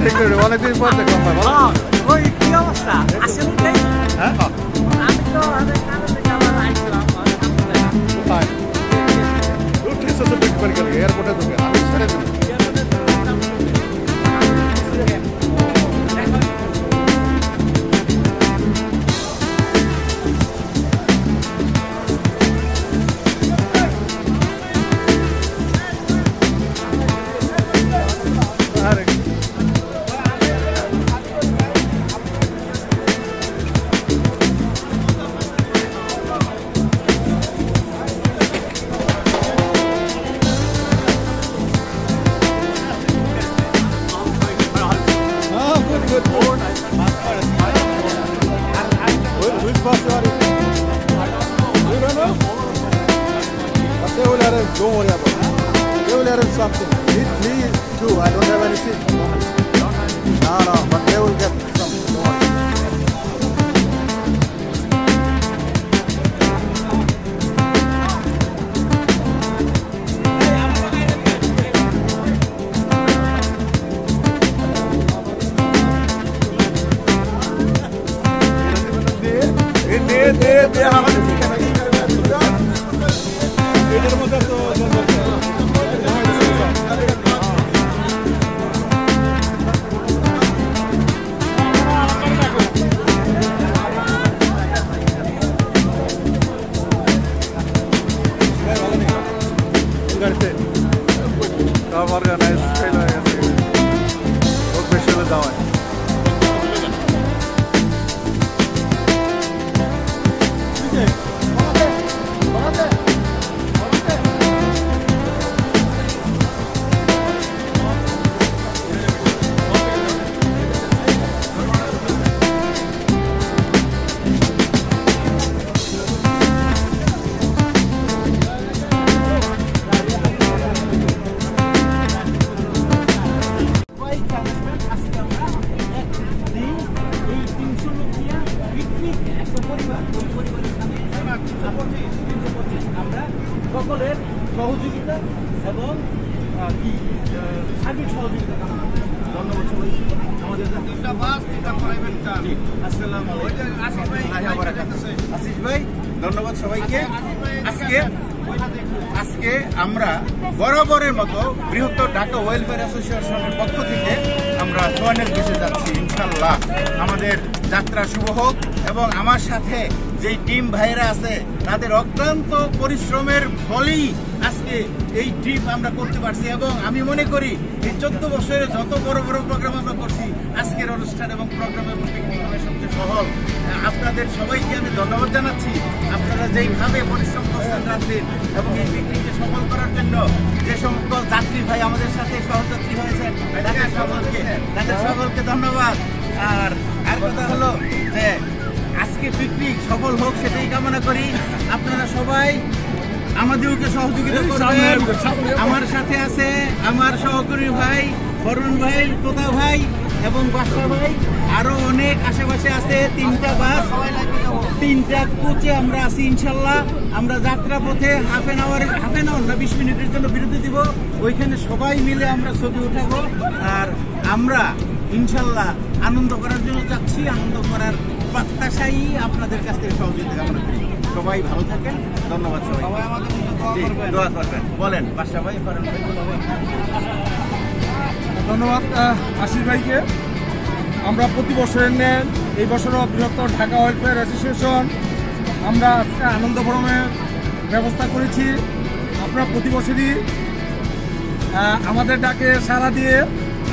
ঠিক করে অনেকদিন পর দেখলাম ভাই ভালো ওই কি অবস্থা আসেন ভাই হ্যাঁ আমি তো অনেক কারণে যাওয়ার আইছিলাম কোথায় উঠেছে তো বিকবার গেল এয়ারপোর্টে ঢুকে আমি ছেড়ে দিই Don't worry about it. They will arrange something. Me too. I don't have anything. No, but they will get something. Don't worry. Organized official dawa সকলের সহযোগিতা এবং কি সার্বিক সহযোগিতা ধন্যবাদ সবাই আমাদের আসিফ ভাই ধন্যবাদ সবাইকে আজকে আমরা বরাবরের মতো বৃহত্তর ঢাকা ওয়েলফেয়ার অ্যাসোসিয়েশনের পক্ষ থেকে আমরা জোয়ানের দেশে যাচ্ছি ইনশাল্লাহ আমাদের যাত্রা শুভ হোক এবং আমার সাথে যেই টিম ভাইরা আছে তাদের অক্লান্ত পরিশ্রমের ফলেই আজকে এই ট্রিপ আমরা করতে পারছি এবং আমি মনে করি এই 14 বছরে যত বড় বড় প্রোগ্রাম আমরা করছি আজকের অনুষ্ঠান এবং প্রোগ্রাম এবং পিকনিক সবচেয়ে সফল আপনাদের সবাইকে আমি ধন্যবাদ জানাচ্ছি আপনারা যেইভাবে পরিশ্রম করছেন রাত্রির এবং এই পিকনিককে সফল করার জন্য যে সমস্ত যাত্রী ভাই আমাদের সাথে সহযাত্রী হয়েছেন তাদের সকলকে ধন্যবাদ আর কথা হলো যে আজকে পিকনিক সফল হোক সেটাই কামনা করি আপনারা সবাই আমাদেরকে সহযোগিতা করবেন আমার সাথে আছে আমার সহকর্মী ভাই বরুণ ভাই তোতা ভাই এবং বাসা ভাই আরো অনেক আশেপাশে আছে 3টা বাস 3টা কোচে আমরা আছি ইনশাল্লাহ আমরা যাত্রা পথে হাফ এন আওয়ার না 20 মিনিটের জন্য বিরতি দিব ওইখানে সবাই মিলে আমরা ছবি উঠাবো আর আমরা ইনশাল্লাহ আনন্দ করার জন্য যাচ্ছি আনন্দ করার প্রত্যাশাই আপনাদের কাছ থেকে সহযোগিতা কামনা করি সবাই ভালো থাকেন ধন্যবাদ সবাই দোয়া করবেন বলেন বাসা ভাই ধন্যবাদ আসিফ ভাইকে আমরা প্রতি বছরের নেন এই বছরও বৃহত্তর ঢাকা ওয়েলফেয়ার অ্যাসোসিয়েশন আমরা আজকে আনন্দ ভ্রমণের ব্যবস্থা করেছি আপনারা প্রতি বছরই আমাদের ডাকে সাড়া দিয়ে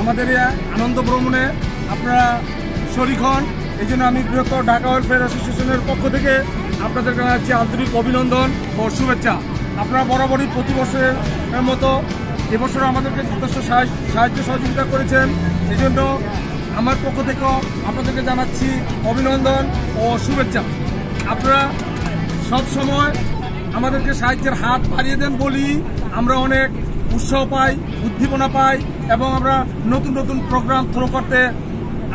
আমাদের আনন্দ ভ্রমণে আপনারা শরীক হন এই জন্য আমি বৃহত্তর ঢাকা ওয়েলফেয়ার অ্যাসোসিয়েশনের পক্ষ থেকে আপনাদের জানাচ্ছি আন্তরিক অভিনন্দন ও শুভেচ্ছা আপনারা বরাবরই প্রতি বছরের মতো এবছর আমাদেরকে যথেষ্ট সাহায্য সহযোগিতা করেছেন এই জন্য আমার পক্ষ থেকেও আপনাদেরকে জানাচ্ছি অভিনন্দন ও শুভেচ্ছা আপনারা সব সময় আমাদেরকে সাহায্যের হাত বাড়িয়ে দেন বলি আমরা অনেক উৎসাহ পাই উদ্দীপনা পাই এবং আমরা নতুন নতুন প্রোগ্রাম থ্রো করতে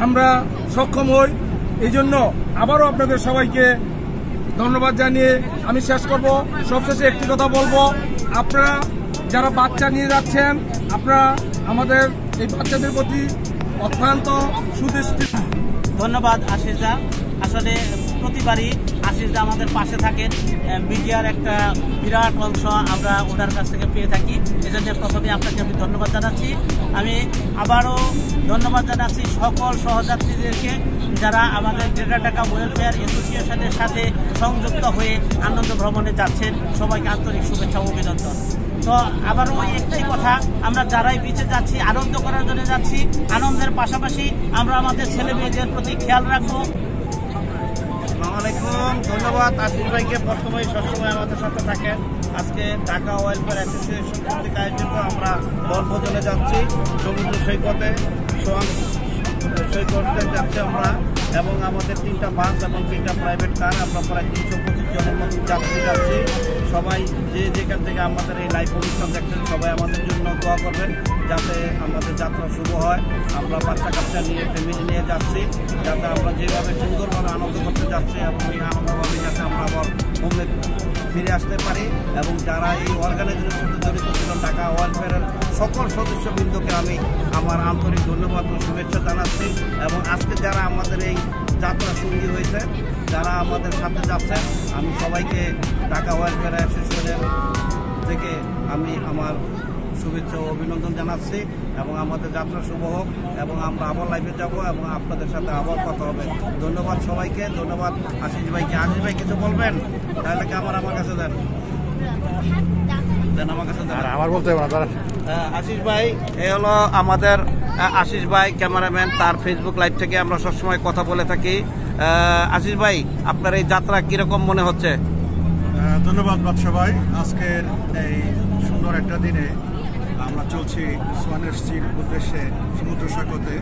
আমরা সক্ষম হই এই জন্য আবারও আপনাদের সবাইকে ধন্যবাদ জানিয়ে আমি শেষ করব সবশেষে একটি কথা বলবো আপনারা যারা বাচ্চা নিয়ে যাচ্ছেন আপনারা আমাদের এই বাচ্চাদের প্রতি অত্যন্ত সুদৃষ্টি। ধন্যবাদ আশিস দা। আসলে প্রতিবারই আশিস দা আমাদের পাশে থাকেন। মিডিয়ার একটা বিরাট অংশ আমরা ওনার কাছ থেকে পেয়ে থাকি। এজন্য প্রথমে আপনাকে আমি ধন্যবাদ জানাচ্ছি। আমি আবারও ধন্যবাদ জানাচ্ছি সকল সহযাত্রীদেরকে যারা আমাদের গ্রেটার ঢাকা ওয়েলফেয়ার অ্যাসোসিয়েশনের সাথে সংযুক্ত হয়ে আনন্দ ভ্রমণে যাচ্ছেন। সবাইকে আন্তরিক শুভেচ্ছা ও অভিনন্দন। তো আবারও ওই একটাই কথা, আমরা যারাই বিচে যাচ্ছি আনন্দ করার জন্য যাচ্ছি, আনন্দের পাশাপাশি আমরা আমাদের ছেলে মেয়েদের প্রতি খেয়াল রাখবো। আসসালামু আলাইকুম। ধন্যবাদ আশিস ভাইকে, প্রথমেই সবসময় আমাদের সাথে থাকেন। আজকে ঢাকা ওয়েলফেয়ার অ্যাসোসিয়েশন কর্তৃক আয়োজিত আমরা বনভোজনে যাচ্ছি সমুদ্র সৈকতে, সৈকতে যাচ্ছি আমরা, এবং আমাদের 3টা বাস এবং 3টা প্রাইভেট কার, আমরা প্রায় 325 জনের মতো যাত্রী যাচ্ছি। সবাই যে যেখান থেকে আমাদের এই লাইভ অনুষ্ঠান দেখছেন সবাই আমাদের জন্য দোয়া করবেন যাতে আমাদের যাত্রা শুভ হয়। আমরা বাচ্চা কাচ্চা নিয়ে ফ্যামিলি নিয়ে যাচ্ছি, যাতে আমরা যেভাবে সুন্দরভাবে আনন্দ করতে যাচ্ছি এবং এই আনন্দভাবে যাতে আমরা আবার হোমে ফিরে আসতে পারি। এবং যারা এই অর্গানাইজেশনের সাথে জড়িত ছিল ঢাকা ওয়েলফেয়ারের সকল সদস্যবৃন্দকে আমি আমার আন্তরিক ধন্যবাদ ও শুভেচ্ছা জানাচ্ছি। এবং আজকে যারা আমাদের এই যাত্রা সঙ্গী হয়েছে, যারা আমাদের সাথে যাচ্ছেন, আমি সবাইকে ঢাকা ওয়েলফেয়ার অ্যাসোসিয়েশনের থেকে আমি আমার শুভেচ্ছা ও অভিনন্দন জানাচ্ছি। এবং আমাদের যাত্রা শুভ হোক এবং আমরা আবার লাইভে যাব এবং আপনাদের সাথে আবার কথা হবে। ধন্যবাদ সবাইকে। ধন্যবাদ আশিস ভাইকে। আশিস ভাই কিছু বলবেন? তাহলে কি আমার কাছে দেন, আমার কাছে দেন। আমার বলতে হবে না। আশিস ভাই এ হলো আমাদের আশিস ভাই ক্যামেরাম্যান, তার ফেসবুক লাইভ থেকে আমরা সবসময় কথা বলে থাকি। আশিস ভাই, আপনার এই যাত্রা কিরকম মনে হচ্ছে? ধন্যবাদ বাদশা ভাই। আজকের এই সুন্দর একটা দিনে আমরা চলছি সোয়ানের স্ট্রিট উদ্দেশ্যে সমুদ্র সৈকতে।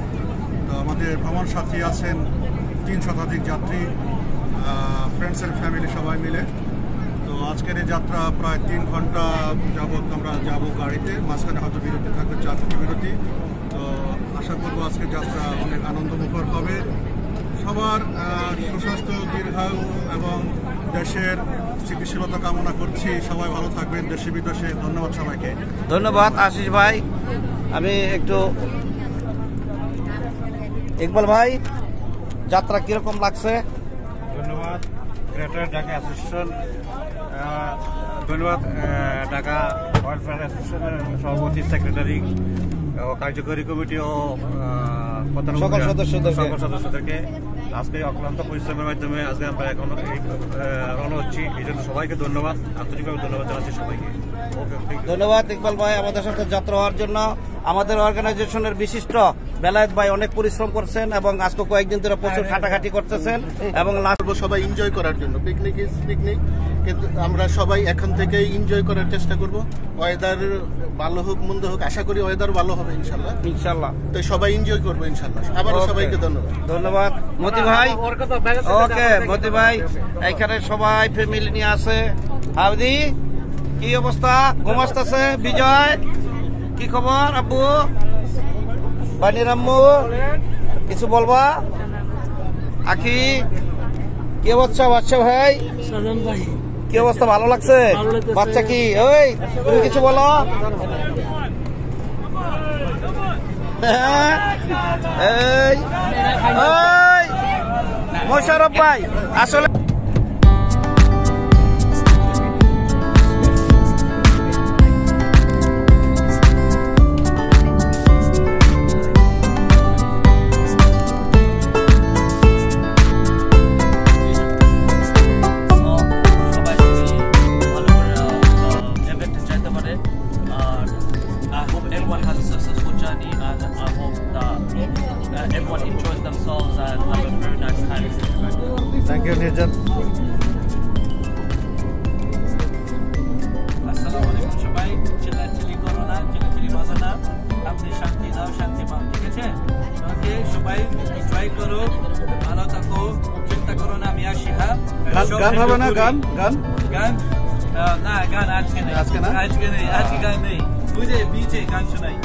তো আমাদের ভ্রমণ সাথী আছেন 3 শতাধিক যাত্রী, ফ্রেন্ডস এন্ড ফ্যামিলি সবাই মিলে। তো আজকের এই যাত্রা প্রায় 3 ঘন্টা যাবৎ আমরা যাব গাড়িতে, মাঝখানে হয়তো বিরতি থাকবে, 4 মিনিট বিরতি। তো আশা করবো আজকের যাত্রা অনেক আনন্দমুখর হবে। সবার সুস্বাস্থ্য, দীর্ঘায়ু এবং দেশের স্থিতিশীলতা কামনা করছি। সবাই ভালো থাকবেন দেশে বিদেশে। ধন্যবাদ সবাইকে। ধন্যবাদ আশিস ভাই। আমি একটু ইকবাল ভাই, যাত্রা কিরকম লাগছে? ধন্যবাদ গ্রেটার ঢাকা অ্যাসোসিয়েশন, ধন্যবাদ ঢাকা ওয়েলফেয়ার অ্যাসোসিয়েশনের সভাপতি, সেক্রেটারি ও কার্যকরী কমিটি ও সকল সদস্যদেরকে। আজকে অক্লান্ত পরিশ্রমের মাধ্যমে আজকে আমরা এখন রওনা হচ্ছি, এই জন্য সবাইকে ধন্যবাদ, আন্তরিকভাবে ধন্যবাদ জানাচ্ছি সবাইকে। ধন্যবাদ ইকবাল ভাই আমাদের সাথে যাত্রা হওয়ার জন্য। আমাদের অর্গানাইজেশনের বিশিষ্ট বেলায়েত ভাই অনেক পরিশ্রম করছেন এবং আজকে কয়েকদিন ধরে প্রচুর খাটাখাটি করতেছেন এবং সবাই এনজয় করার জন্য। পিকনিক ইজ পিকনিক, কিন্তু আমরা সবাই এখন থেকেই এনজয় করার চেষ্টা করব। ওয়েদার ভালো হোক মন্দ হোক, আশা করি ওয়েদার ভালো হবে ইনশাল্লাহ। ইনশাল্লাহ তো সবাই এনজয় করবো ইনশাল্লাহ। আবারও সবাইকে ধন্যবাদ। ধন্যবাদ মতি ভাই। ওকে মতি ভাই, এখানে সবাই ফ্যামিলি নিয়ে আছে। হাউদি, কি অবস্থা? ঘুম আসতেছে? বিজয়, কি খবর? আব্বু, বানির আম্মু, কিছু বলবা? আখি, কি অবস্থা? বাচ্চা ভাই কি অবস্থা? ভালো লাগছে? বাচ্চা কি? ওই তুমি কিছু বলো। এই মোশারফ ভাই, আসলে everyone enjoys themselves and have a very nice time. Thank you Nirjon. আসসালামু আলাইকুম সবাই। চিল্লাচিল্লি করো না, চিল্লাচিল্লি বাজো না, আপনি শান্তি দাও, শান্তি পাও, ঠিক আছে? ওকে, সবাই এনজয় করো, ভালো থাকো, চিন্তা করো না, আমি আসি। হ্যাঁ, গান হবে না? গান গান গান না, গান আজকে নেই, আজকে নেই, আজকে গান নেই। বুঝে বিচে গান শোনাই।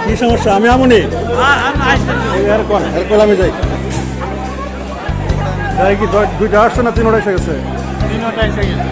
কি সমস্যা? আমি আমনি এরপর আমি যাই যাই কি দুইটা আসছে না তিনটা এসে গেছে? তিনটা এসে গেছে।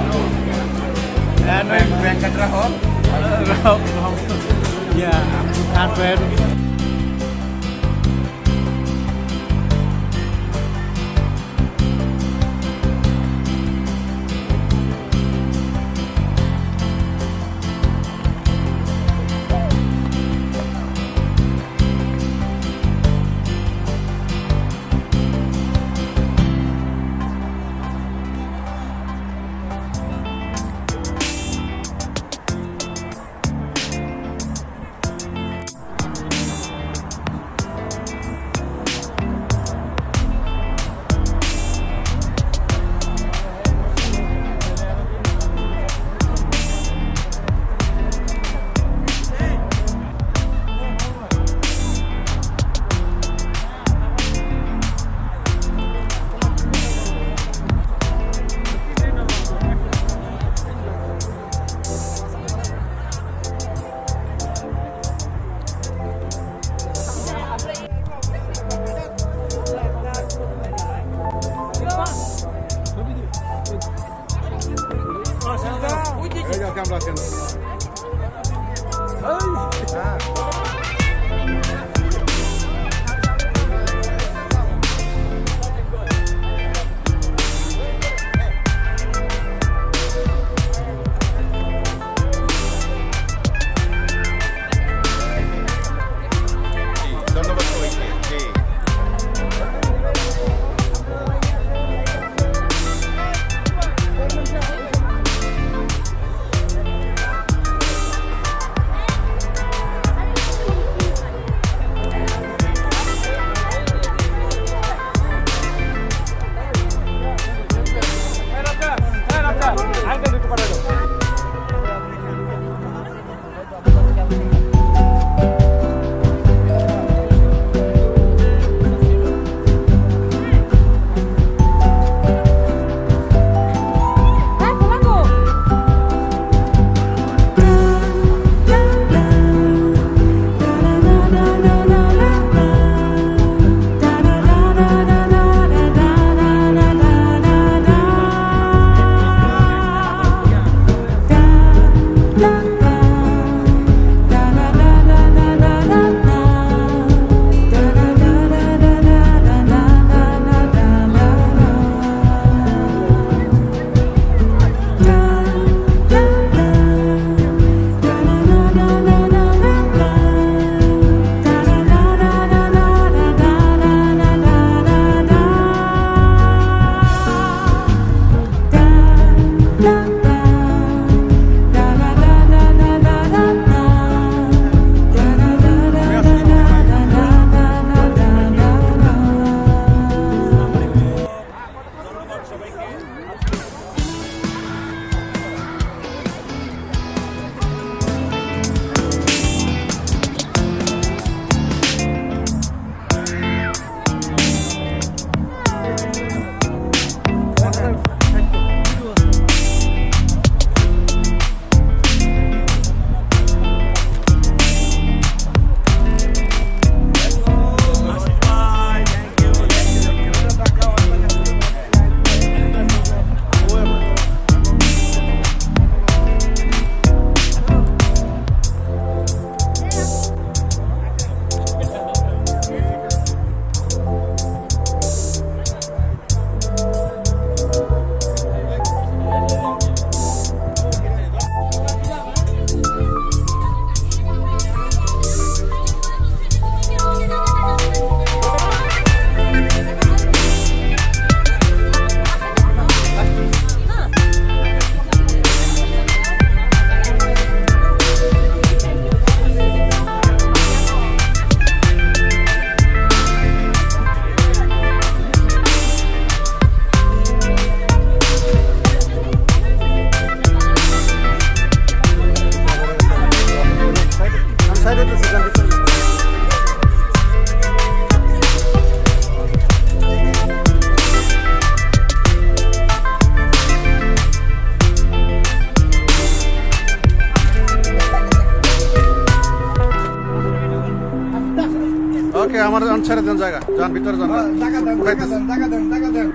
ওকে আমার ছেড়ে দেন জায়গা যান ভিতরে যান জায়গা দেন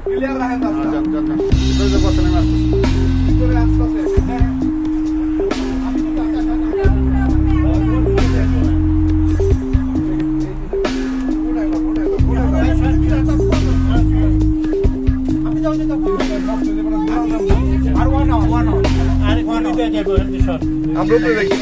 ক্লিয়ার রাখেন যান যান যান ভিতরে যে বসেন আমি আসতেছি ভিতরে আসছে আমরা উপরে দেখি